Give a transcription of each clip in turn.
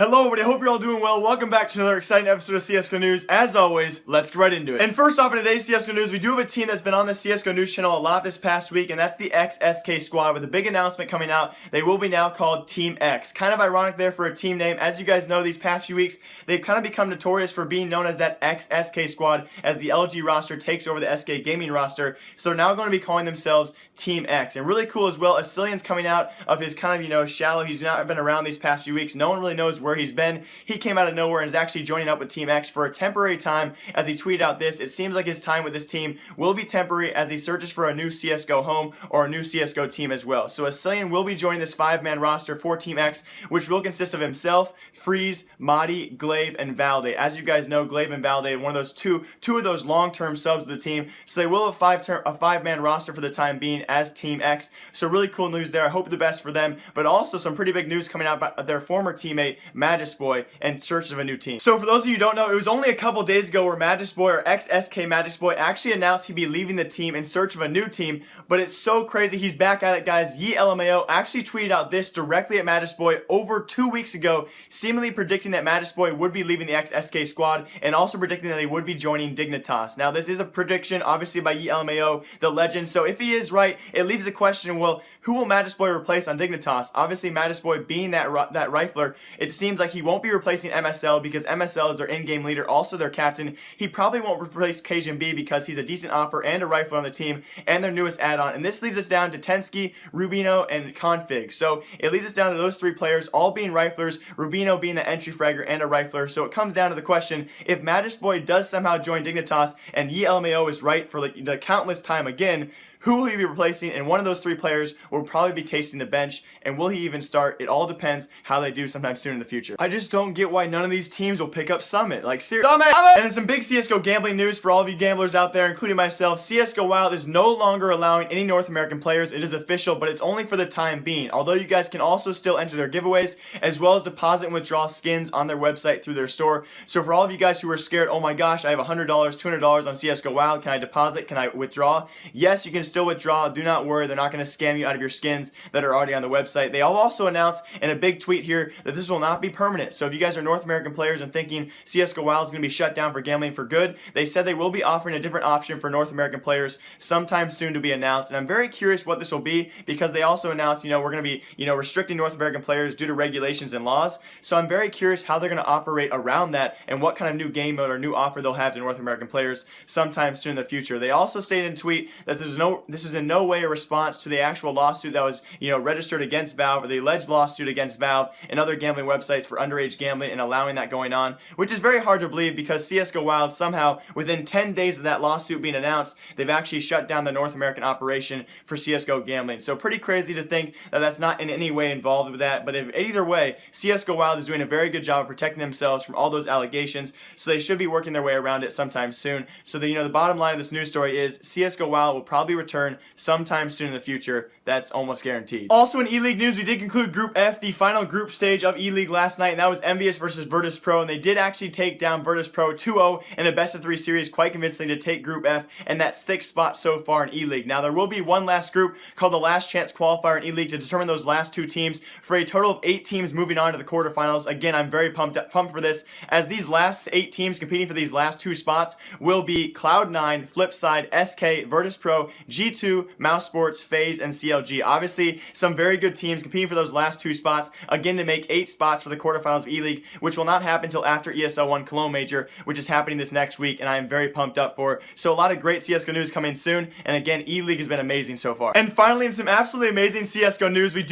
Hello everybody, I hope you're all doing well. Welcome back to another exciting episode of CSGO News. As always, let's get right into it. And first off in today's CSGO News, we do have a team that's been on the CSGO News channel a lot this past week, and that's the XSK squad with a big announcement coming out. They will be now called Team X. Kind of ironic there for a team name. As you guys know, these past few weeks, they've kind of become notorious for being known as that XSK squad as the LG roster takes over the SK Gaming roster. So they're now going to be calling themselves Team X. And really cool as well, Asilian's coming out of his kind of, shallow, he's not been around these past few weeks. No one really knows where he's been. He came out of nowhere and is actually joining up with Team X for a temporary time. As he tweeted out this, it seems like his time with this team will be temporary as he searches for a new CSGO home or a new CSGO team as well. So Asilian will be joining this 5-man roster for Team X, which will consist of himself, Freeze, Madi, Glaive, and Valde. As you guys know, Glaive and Valde, one of those two of those long-term subs of the team. So they will have a 5-man roster for the time being as Team X. So really cool news there. I hope the best for them, but also some pretty big news coming out about their former teammate Magiskboy in search of a new team. So for those of you who don't know, it was only a couple days ago where Magiskboy, or XSK Magiskboy, actually announced he'd be leaving the team in search of a new team, but it's so crazy. He's back at it, guys. LMAO actually tweeted out this directly at Magiskboy over 2 weeks ago, seemingly predicting that Magiskboy would be leaving the XSK squad and also predicting that he would be joining Dignitas. Now, this is a prediction, obviously, by LMAO, the legend, so if he is right, it leaves the question, well, who will Magiskboy replace on Dignitas? Obviously, Magiskboy being that rifler, it seems like he won't be replacing MSL because MSL is their in-game leader, also their captain. He probably won't replace Cajun B because he's a decent opper and a rifler on the team and their newest add-on. And this leaves us down to Tensky, Rubino, and Config. So it leads us down to those three players all being riflers, Rubino being the entry fragger and a rifler. So it comes down to the question, if Magiskboy does somehow join Dignitas and LMAO is right for the countless time again, who will he be replacing? And one of those three players will probably be tasting the bench. And will he even start? It all depends how they do sometime soon in the future. I just don't get why none of these teams will pick up Summit. Like, seriously. Summit! And then some big CSGO gambling news for all of you gamblers out there, including myself. CSGO Wild is no longer allowing any North American players. It is official, but it's only for the time being. Although you guys can also still enter their giveaways, as well as deposit and withdraw skins on their website through their store. So for all of you guys who are scared, oh my gosh, I have $100, $200 on CSGO Wild. Can I deposit? Can I withdraw? Yes, you can still withdraw. Do not worry, they're not going to scam you out of your skins that are already on the website. They also announced in a big tweet here that this will not be permanent. So if you guys are North American players and thinking CSGO Wild is going to be shut down for gambling for good, they said they will be offering a different option for North American players sometime soon to be announced. And I'm very curious what this will be because they also announced, we're going to be, restricting North American players due to regulations and laws. So I'm very curious how they're going to operate around that and what kind of new game mode or new offer they'll have to North American players sometime soon in the future. They also stated in a tweet that this is in no way a response to the actual lawsuit that was, registered against Valve, or the alleged lawsuit against Valve and other gambling websites for underage gambling and allowing that going on, which is very hard to believe because CSGO Wild somehow, within 10 days of that lawsuit being announced, they've actually shut down the North American operation for CSGO gambling. So pretty crazy to think that that's not in any way involved with that, but either way, CSGO Wild is doing a very good job of protecting themselves from all those allegations, so they should be working their way around it sometime soon. So the bottom line of this news story is CSGO Wild will probably return sometime soon in the future. That's almost guaranteed. Also in Eleague news, we did conclude Group F, the final group stage of Eleague last night, and that was Envious versus Virtus Pro, and they did actually take down Virtus Pro 2-0 in a best-of-3 series quite convincingly to take Group F and that 6th spot so far in Eleague. Now there will be one last group called the Last Chance Qualifier in Eleague to determine those last two teams for a total of 8 teams moving on to the quarterfinals. Again, I'm very pumped for this, as these last 8 teams competing for these last 2 spots will be Cloud9, Flipside, SK, Virtus Pro, G2, Mouse Sports, FaZe, and CLG. Obviously, some very good teams competing for those last 2 spots, again to make 8 spots for the quarterfinals of E-League, which will not happen until after ESL 1 Cologne Major, which is happening this next week, and I am very pumped up for. So a lot of great CSGO news coming soon, and again, E-League has been amazing so far. And finally, in some absolutely amazing CSGO news, we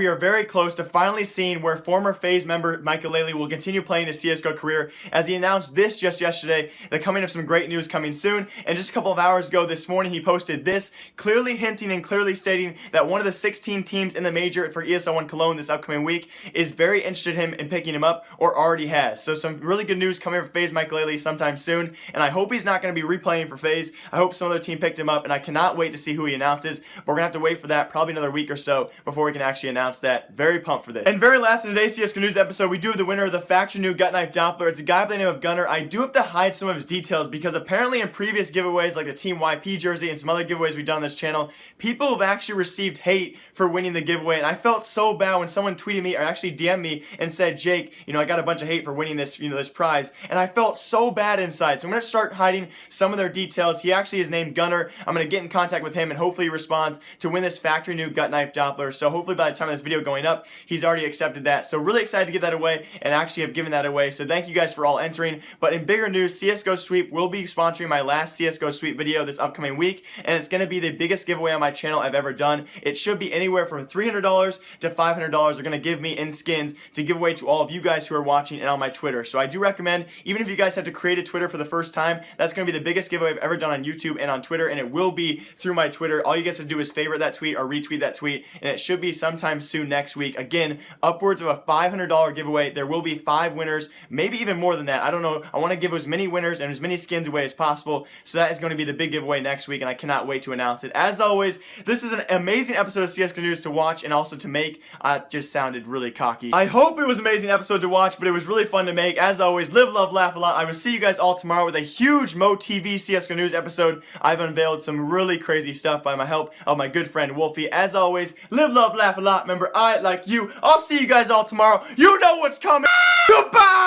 are very close to finally seeing where former FaZe member Maikelele will continue playing his CSGO career, as he announced this just yesterday, the coming of some great news coming soon, and just a couple of hours ago this morning, he posted this, clearly hinting and clearly stating that one of the 16 teams in the major for ESL 1 Cologne this upcoming week is very interested in him in picking him up, or already has. So some really good news coming for FaZe Maikelele sometime soon, and I hope he's not going to be replaying for FaZe. I hope some other team picked him up, and I cannot wait to see who he announces, but we're going to have to wait for that probably another week or so before we can actually announce that. Very pumped for this. And very last in today's CSGO News episode, we do have the winner of the Faction New Gut Knife Doppler. It's a guy by the name of Gunner. I do have to hide some of his details because apparently in previous giveaways like the Team YP jersey and some other giveaways we've done on this channel, people have actually actually received hate for winning the giveaway, and I felt so bad when someone tweeted me or actually DM'd me and said, Jake, you know, I got a bunch of hate for winning this, you know, this prize, and I felt so bad inside. So I'm gonna start hiding some of their details. He actually is named Gunner. I'm gonna get in contact with him, and hopefully he responds to win this factory new gut knife Doppler. So hopefully by the time of this video going up, he's already accepted that. So really excited to give that away, and actually have given that away. So thank you guys for all entering. But in bigger news, CSGO Sweep will be sponsoring my last CSGO Sweep video this upcoming week, and it's gonna be the biggest giveaway on my channel I've ever done. It should be anywhere from $300 to $500 they're gonna give me in skins to give away to all of you guys who are watching and on my Twitter. So I do recommend, even if you guys have to create a Twitter for the first time, that's gonna be the biggest giveaway I've ever done on YouTube and on Twitter, and it will be through my Twitter. All you guys have to do is favorite that tweet or retweet that tweet, and it should be sometime soon next week. Again, upwards of a $500 giveaway. There will be 5 winners, maybe even more than that. I don't know. I want to give as many winners and as many skins away as possible, so that is going to be the big giveaway next week, and I cannot wait to announce it. As always, this is an amazing episode of CSGO News to watch and also to make. Just sounded really cocky. I hope it was an amazing episode to watch, but it was really fun to make. As always, live, love, laugh a lot. I will see you guys all tomorrow with a huge MoTV CSGO News episode. I've unveiled some really crazy stuff by my help of my good friend Wolfie. As always, live, love, laugh a lot. Remember, I like you. I'll see you guys all tomorrow. You know what's coming. Goodbye!